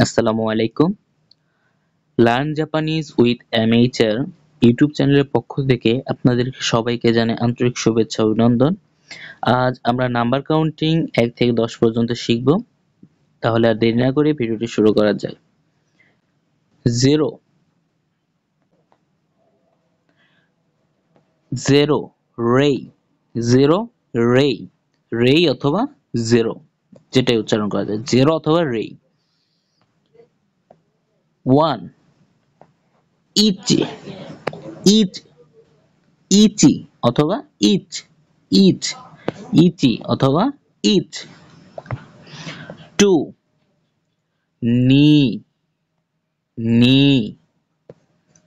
আসসালামু আলাইকুম। Learn Japanese with এমএইচআর YouTube চ্যানেলের পক্ষ থেকে আপনাদেরকে সবাইকে জানাই আন্তরিক শুভেচ্ছা ও অভিনন্দন। আজ আমরা নাম্বার কাউন্টিং ১ থেকে ১০ পর্যন্ত শিখব। তাহলে আর দেরি না করে ভিডিওটি শুরু করা যাক। 0 0 রেই 0 রেই রেই অথবা 0 যেটাই উচ্চারণ করা যায় 0 অথবা রেই। 1 ইচি ইচ ইচি অথবা ইচ ইচ ইচি অথবা ইচ। 2 নি নি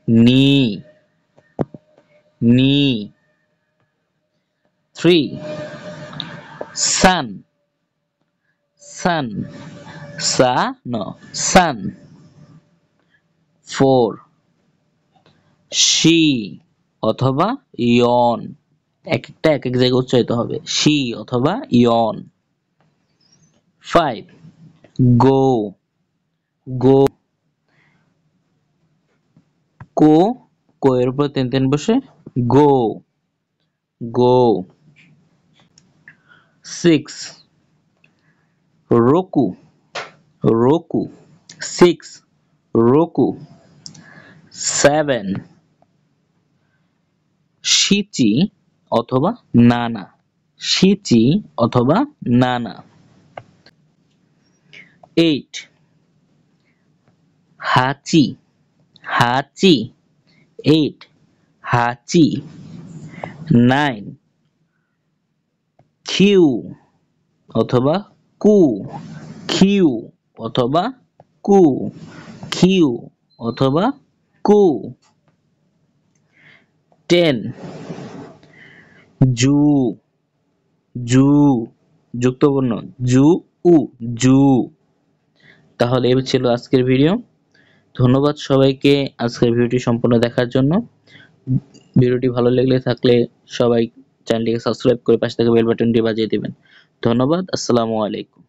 নি নি। 3 সান সান সা no সান। 4 শি অথবা ইয়ন, একটা এক এক জায়গায় উচ্চারিত হবে, শি অথবা ইয়ন। 5 গো গো কো কো এর উপর তেন তেন বসে গো গো। 6 রোকু রোকু 6 রোকু। 7 শিচি অথবা নানা শিচি অথবা নানা। 8 হাচি হাচি 8 হাচি। 9 কিউ অথবা কু কিউ অথবা কু কিউ অথবা কু। 10 জু জু যুক্তবর্ণ জু উ জু। তাহলে এই ছিল আজকের ভিডিও। ধন্যবাদ সবাইকে আজকের ভিডিওটি সম্পূর্ণ দেখার জন্য। ভিডিওটি ভালো লাগলে থাকলে সবাই চ্যানেলটিকে সাবস্ক্রাইব করে পাশে থাকা বেল বাটনটি বাজিয়ে দিবেন। ধন্যবাদ। আসসালামু আলাইকুম।